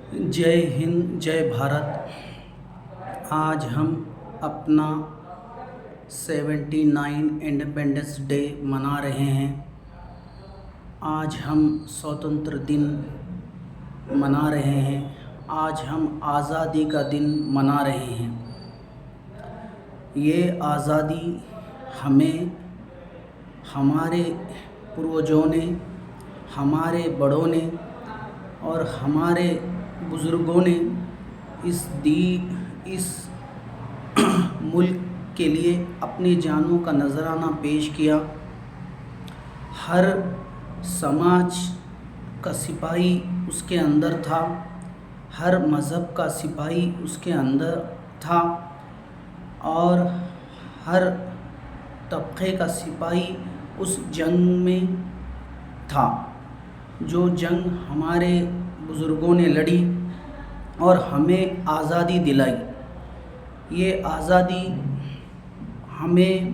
जय हिंद, जय भारत। आज हम अपना 79 इंडिपेंडेंस डे मना रहे हैं। आज हम स्वतंत्र दिन मना रहे हैं। आज हम आज़ादी का दिन मना रहे हैं। ये आज़ादी हमें हमारे पूर्वजों ने, हमारे बड़ों ने और हमारे बुज़ुर्गों ने इस मुल्क के लिए अपनी जानों का नजराना पेश किया। हर समाज का सिपाही उसके अंदर था, हर मज़हब का सिपाही उसके अंदर था और हर तबके का सिपाही उस जंग में था। जो जंग हमारे बुज़ुर्गों ने लड़ी और हमें आज़ादी दिलाई। ये आज़ादी हमें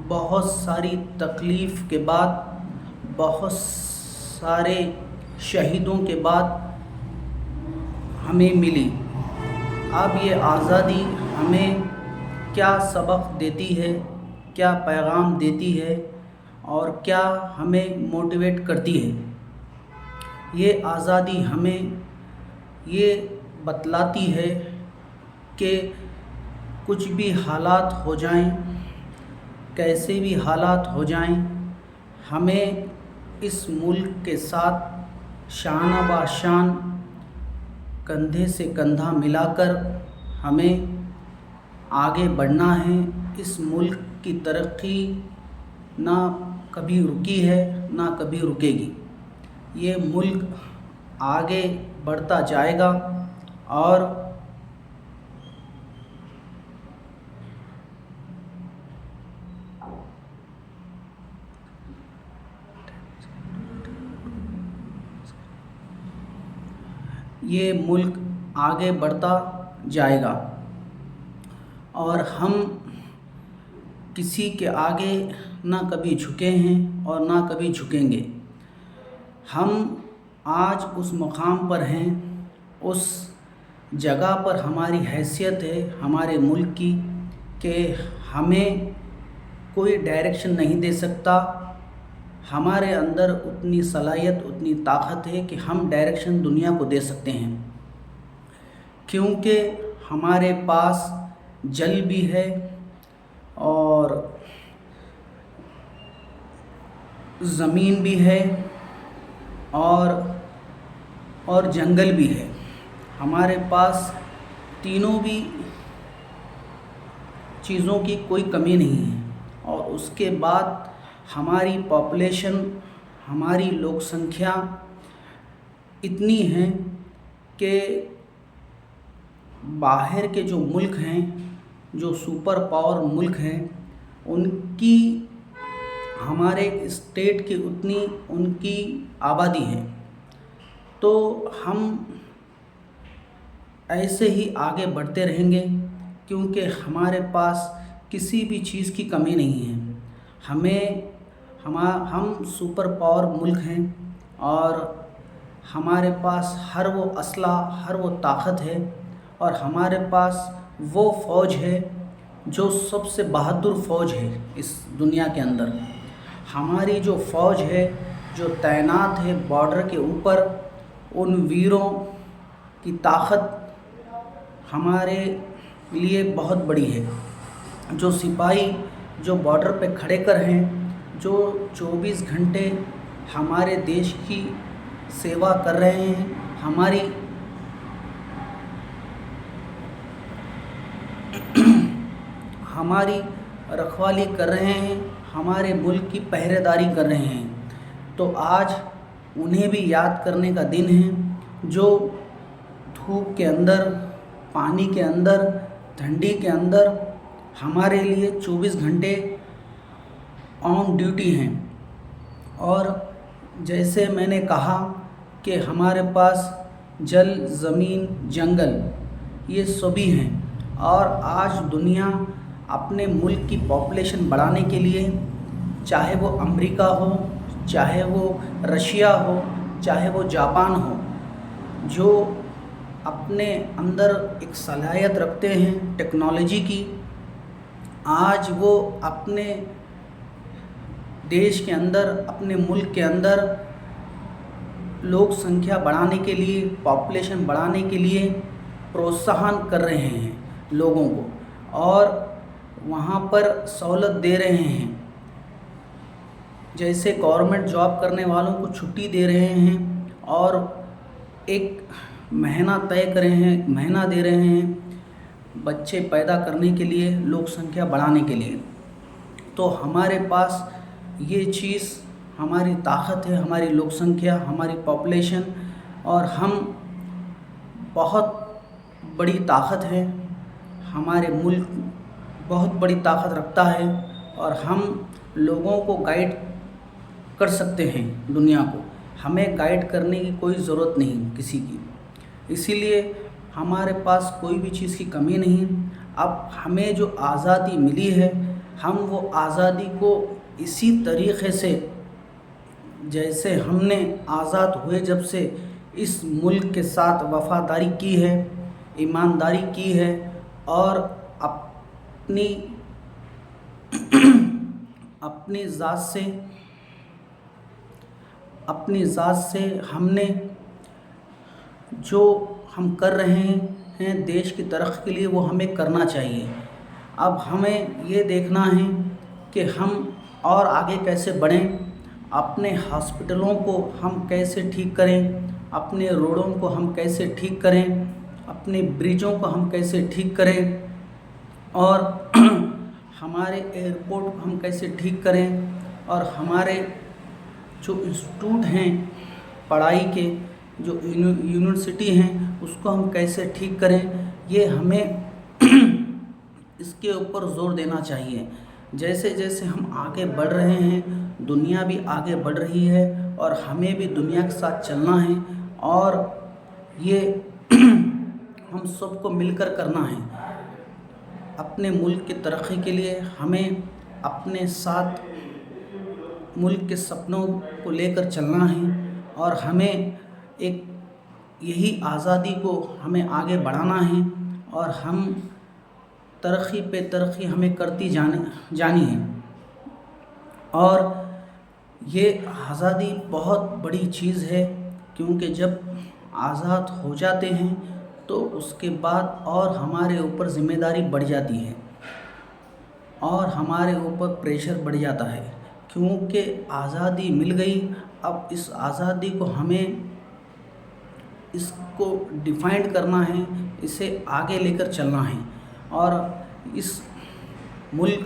बहुत सारी तकलीफ़ के बाद, बहुत सारे शहीदों के बाद हमें मिली। अब ये आज़ादी हमें क्या सबक देती है, क्या पैगाम देती है और क्या हमें मोटिवेट करती है। ये आज़ादी हमें ये बतलाती है कि कुछ भी हालात हो जाएं, कैसे भी हालात हो जाएं, हमें इस मुल्क के साथ शान बा शान कंधे से कंधा मिलाकर हमें आगे बढ़ना है। इस मुल्क की तरक्की ना कभी रुकी है, ना कभी रुकेगी। ये मुल्क आगे बढ़ता जाएगा और ये मुल्क आगे बढ़ता जाएगा और हम किसी के आगे ना कभी झुके हैं और ना कभी झुकेंगे। हम आज उस मुकाम पर हैं, उस जगह पर हमारी हैसियत है हमारे मुल्क की कि हमें कोई डायरेक्शन नहीं दे सकता। हमारे अंदर उतनी सलाहियत, उतनी ताकत है कि हम डायरेक्शन दुनिया को दे सकते हैं, क्योंकि हमारे पास जल भी है और ज़मीन भी है और जंगल भी है। हमारे पास तीनों भी चीज़ों की कोई कमी नहीं है और उसके बाद हमारी पॉपुलेशन, हमारी लोक संख्या इतनी है कि बाहर के जो मुल्क हैं, जो सुपर पावर मुल्क हैं, उनकी हमारे स्टेट की उतनी उनकी आबादी है। तो हम ऐसे ही आगे बढ़ते रहेंगे क्योंकि हमारे पास किसी भी चीज़ की कमी नहीं है। हम सुपर पावर मुल्क हैं और हमारे पास हर वो असला, हर वो ताकत है और हमारे पास वो फ़ौज है जो सबसे बहादुर फ़ौज है इस दुनिया के अंदर। हमारी जो फ़ौज है, जो तैनात है बॉर्डर के ऊपर, उन वीरों की ताकत हमारे लिए बहुत बड़ी है। जो सिपाही जो बॉर्डर पे खड़े कर हैं, जो 24 घंटे हमारे देश की सेवा कर रहे हैं, हमारी रखवाली कर रहे हैं, हमारे मुल्क की पहरेदारी कर रहे हैं, तो आज उन्हें भी याद करने का दिन है, जो धूप के अंदर, पानी के अंदर, ठंडी के अंदर हमारे लिए 24 घंटे ऑन ड्यूटी हैं। और जैसे मैंने कहा कि हमारे पास जल, ज़मीन, जंगल ये सभी हैं और आज दुनिया अपने मुल्क की पॉपुलेशन बढ़ाने के लिए, चाहे वो अमेरिका हो, चाहे वो रशिया हो, चाहे वो जापान हो, जो اپنے اندر ایک صلاحیت رکھتے ہیں ٹیکنالوجی کی، آج وہ اپنے دیش کے اندر، اپنے ملک کے اندر لوگ سنکھیا بڑھانے کے لیے، پاپولیشن بڑھانے کے لیے پروتساہن کر رہے ہیں لوگوں کو، اور وہاں پر سہولت دے رہے ہیں، جیسے گورنمنٹ جاب کرنے والوں کو چھٹی دے رہے ہیں اور ایک مہینہ طے کرے ہیں، مہینہ دے رہے ہیں بچے پیدا کرنے کے لیے، لوگ سنکھیا بڑھانے کے لیے۔ تو ہمارے پاس یہ چیز، ہماری طاقت ہے، ہماری لوک سنکھیا، ہماری پاپولیشن، اور ہم بہت بڑی طاقت ہے، ہمارے ملک بہت بڑی طاقت رکھتا ہے، اور ہم لوگوں کو گائیڈ کر سکتے ہیں دنیا کو۔ ہمیں گائیڈ کرنے کی کوئی ضرورت نہیں کسی کی، اسی لیے ہمارے پاس کوئی بھی چیز کی کمی نہیں۔ اب ہمیں جو آزادی ملی ہے، ہم وہ آزادی کو اسی طریقے سے، جیسے ہم نے آزاد ہوئے جب سے اس ملک کے ساتھ وفاداری کی ہے، ایمانداری کی ہے، اور اپنی ذات سے ہم نے جو ہم کر رہے ہیں دیش کی ترقی کے لیے، وہ ہمیں کرنا چاہیے۔ اب ہمیں یہ دیکھنا ہے کہ ہم اور آگے کیسے بڑھیں، اپنے ہاسپٹلوں کو ہم کیسے ٹھیک کریں، اپنے روڈوں کو ہم کیسے ٹھیک کریں، اپنے برجوں کو ہم کیسے ٹھیک کریں، اور ہمارے ایئرپورٹ کو ہم کیسے ٹھیک کریں، اور ہمارے جو انسٹیٹیوٹ ہیں پڑھائی کے، جو یونیورسٹی ہیں، اس کو ہم کیسے ٹھیک کریں۔ یہ ہمیں اس کے اوپر زور دینا چاہیے۔ جیسے جیسے ہم آگے بڑھ رہے ہیں، دنیا بھی آگے بڑھ رہی ہے، اور ہمیں بھی دنیا کے ساتھ چلنا ہے، اور یہ ہم سب کو مل کر کرنا ہے۔ اپنے ملک کی ترقی کے لیے ہمیں اپنے ساتھ ملک کے سپنوں کو لے کر چلنا ہے، اور ہمیں ایک یہی آزادی کو ہمیں آگے بڑھانا ہے، اور ہم ترقی پہ ترقی ہمیں کرتی جانی ہے۔ اور یہ آزادی بہت بڑی چیز ہے، کیونکہ جب آزاد ہو جاتے ہیں تو اس کے بعد اور ہمارے اوپر ذمہ داری بڑھ جاتی ہے، اور ہمارے اوپر پریشر بڑھ جاتا ہے، کیونکہ آزادی مل گئی۔ اب اس آزادی کو ہمیں اس کو ڈیفائن کرنا ہے، اسے آگے لے کر چلنا ہے، اور اس ملک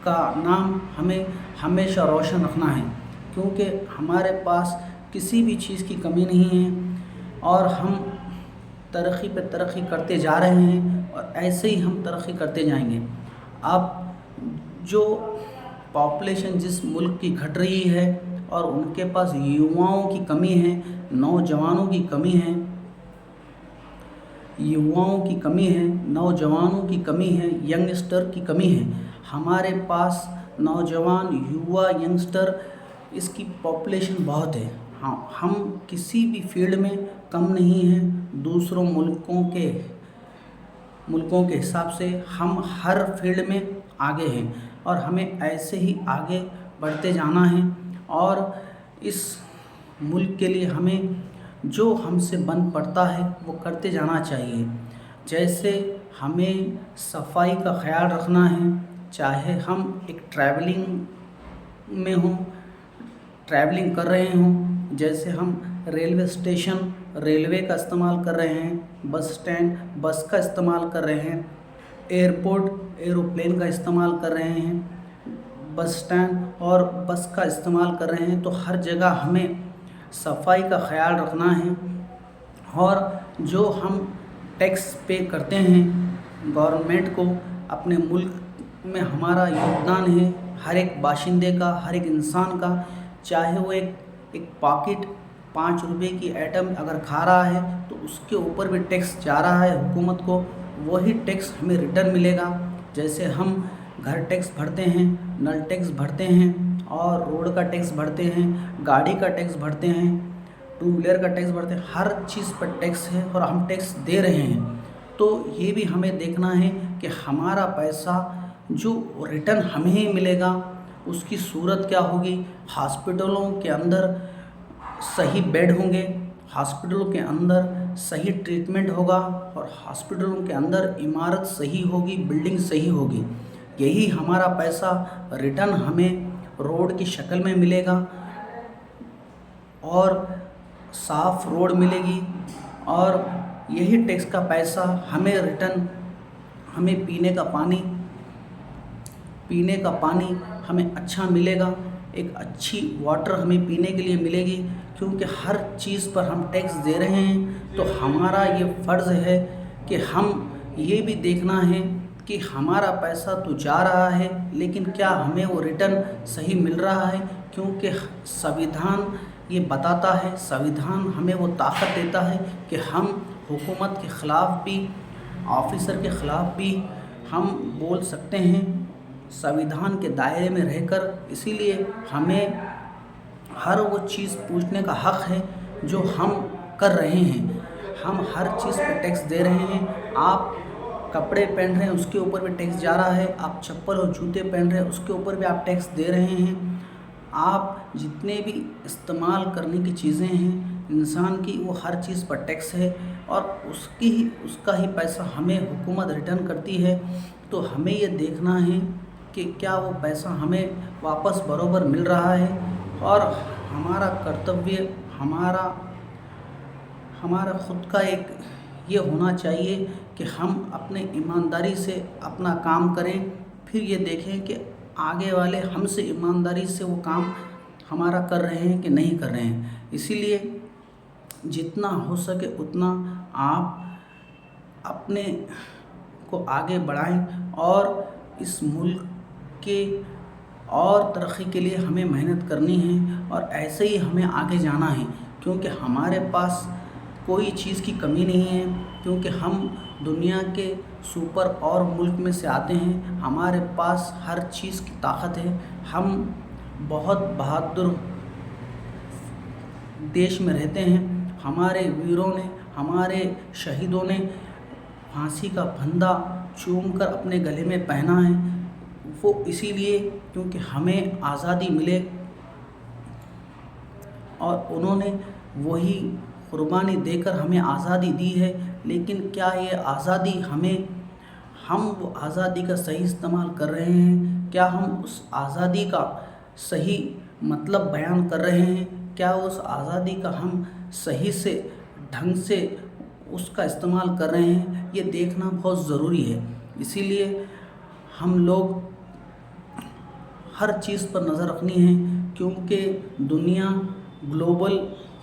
کا نام ہمیں ہمیشہ روشن رکھنا ہے، کیونکہ ہمارے پاس کسی بھی چیز کی کمی نہیں ہے، اور ہم ترقی پہ ترقی کرتے جا رہے ہیں، اور ایسے ہی ہم ترقی کرتے جائیں گے۔ اب جو پاپولیشن جس ملک کی گھٹ رہی ہے، اور ان کے پاس یواؤں کی کمی ہے، نوجوانوں کی کمی ہے، نوجوانوں کی کمی ہے، ینگسٹر کی کمی ہے۔ ہمارے پاس نوجوان، یوا، ینگسٹر، اس کی پاپولیشن بہت ہے۔ ہم کسی بھی فیلڈ میں کم نہیں ہیں دوسروں ملکوں کے حساب سے، ہم ہر فیلڈ میں آگے ہیں، اور ہمیں ایسے ہی آگے بڑھتے جانا ہے، اور اس ملک کے لیے ہمیں جو ہم سے بن پڑتا ہے وہ کرتے جانا چاہیے۔ جیسے ہمیں صفائی کا خیال رکھنا ہے، چاہے ہم ایک ٹریولنگ کر رہے ہوں، جیسے ہم ریلوے اسٹیشن، ریلوے کا استعمال کر رہے ہیں، بس اسٹینڈ، بس کا استعمال کر رہے ہیں، ایئرپورٹ، ایروپلین کا استعمال کر رہے ہیں، بس اسٹینڈ اور بس کا استعمال کر رہے ہیں، تو ہر جگہ ہمیں صفائی کا خیال رکھنا ہے، اور جو ہم ٹیکس پے کرتے ہیں گورنمنٹ کو، اپنے ملک میں ہمارا یوگدان ہے، ہر ایک باشندے کا، ہر ایک انسان کا، چاہے وہ ایک پاکٹ 5 روپے کی آئٹم اگر کھا رہا ہے تو اس کے اوپر بھی ٹیکس جا رہا ہے حکومت کو، وہی ٹیکس ہمیں ریٹرن ملے گا۔ جیسے ہم گھر ٹیکس بھرتے ہیں، نل ٹیکس بھرتے ہیں، اور روڈ کا ٹیکس بھرتے ہیں، گاڑی کا ٹیکس بھرتے ہیں، टू व्हीलर का टैक्स भरते हैं, हर चीज़ पर टैक्स है और हम टैक्स दे रहे हैं। तो ये भी हमें देखना है कि हमारा पैसा जो रिटर्न हमें ही मिलेगा उसकी सूरत क्या होगी। हॉस्पिटलों के अंदर सही बेड होंगे, हॉस्पिटलों के अंदर सही ट्रीटमेंट होगा और हॉस्पिटलों के अंदर इमारत सही होगी, बिल्डिंग सही होगी। यही हमारा पैसा रिटर्न हमें रोड की शक्ल में मिलेगा और साफ़ रोड मिलेगी और यही टैक्स का पैसा हमें रिटर्न हमें पीने का पानी हमें अच्छा मिलेगा, एक अच्छी वाटर हमें पीने के लिए मिलेगी। क्योंकि हर चीज़ पर हम टैक्स दे रहे हैं तो हमारा ये फ़र्ज़ है कि हम ये भी देखना है कि हमारा पैसा तो जा रहा है लेकिन क्या हमें वो रिटर्न सही मिल रहा है। क्योंकि संविधान ये बताता है, संविधान हमें वो ताकत देता है कि हम हुकूमत के ख़िलाफ़ भी, ऑफिसर के ख़िलाफ़ भी हम बोल सकते हैं संविधान के दायरे में रहकर। इसीलिए हमें हर वो चीज़ पूछने का हक़ है जो हम कर रहे हैं। हम हर चीज़ पर टैक्स दे रहे हैं। आप कपड़े पहन रहे हैं उसके ऊपर भी टैक्स जा रहा है, आप चप्पल और जूते पहन रहे हैं उसके ऊपर भी आप टैक्स दे रहे हैं। आप जितने भी इस्तेमाल करने की चीज़ें हैं इंसान की, वो हर चीज़ पर टैक्स है और उसका ही पैसा हमें हुकूमत रिटर्न करती है। तो हमें ये देखना है कि क्या वो पैसा हमें वापस बराबर मिल रहा है और हमारा कर्तव्य, हमारा ख़ुद का एक ये होना चाहिए कि हम अपने ईमानदारी से अपना काम करें, फिर ये देखें कि आगे वाले हमसे ईमानदारी से वो काम हमारा कर रहे हैं कि नहीं कर रहे हैं। इसीलिए जितना हो सके उतना आप अपने को आगे बढ़ाएं और इस मुल्क के और तरक्की के लिए हमें मेहनत करनी है और ऐसे ही हमें आगे जाना है। क्योंकि हमारे पास कोई चीज़ की कमी नहीं है, क्योंकि हम दुनिया के सुपर और मुल्क में से आते हैं। हमारे पास हर चीज़ की ताकत है। हम बहुत बहादुर देश में रहते हैं। हमारे वीरों ने, हमारे शहीदों ने फांसी का फंदा चूमकर अपने गले में पहना है। वो इसीलिए क्योंकि हमें आज़ादी मिले और उन्होंने वही कुर्बानी देकर हमें आज़ादी दी है। लेकिन क्या ये आज़ादी हम वो आज़ादी का सही इस्तेमाल कर रहे हैं? क्या हम उस आज़ादी का सही मतलब बयान कर रहे हैं? क्या उस आज़ादी का हम सही से ढंग से उसका इस्तेमाल कर रहे हैं? ये देखना बहुत ज़रूरी है। इसीलिए हम लोग हर चीज़ पर नज़र रखनी है, क्योंकि दुनिया ग्लोबल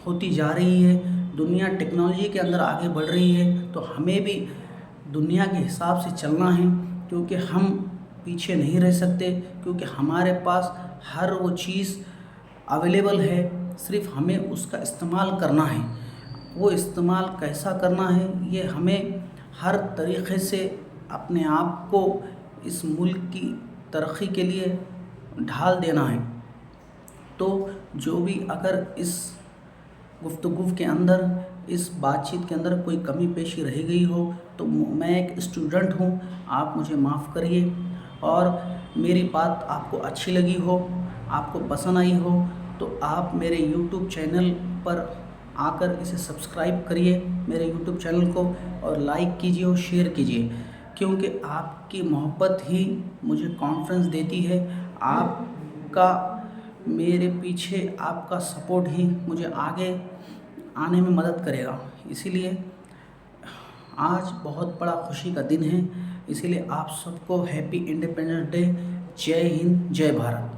होती जा रही है, दुनिया टेक्नोलॉजी के अंदर आगे बढ़ रही है। तो हमें भी दुनिया के हिसाब से चलना है, क्योंकि हम पीछे नहीं रह सकते। क्योंकि हमारे पास हर वो चीज़ अवेलेबल है, सिर्फ हमें उसका इस्तेमाल करना है। वो इस्तेमाल कैसा करना है ये हमें हर तरीक़े से अपने आप को इस मुल्क की तरक्की के लिए ढाल देना है। तो जो भी अगर इस गुफ्तगू के अंदर, इस बातचीत के अंदर कोई कमी पेशी रह गई हो तो मैं एक स्टूडेंट हूँ, आप मुझे माफ़ करिए। और मेरी बात आपको अच्छी लगी हो, आपको पसंद आई हो तो आप मेरे यूट्यूब चैनल पर आकर इसे सब्सक्राइब करिए मेरे यूट्यूब चैनल को, और लाइक कीजिए और शेयर कीजिए। क्योंकि आपकी मोहब्बत ही मुझे कॉन्फिडेंस देती है। आपका मेरे पीछे आपका सपोर्ट ही मुझे आगे आने में मदद करेगा। इसीलिए आज बहुत बड़ा खुशी का दिन है। इसीलिए आप सबको हैप्पी इंडिपेंडेंस डे। जय हिंद, जय भारत।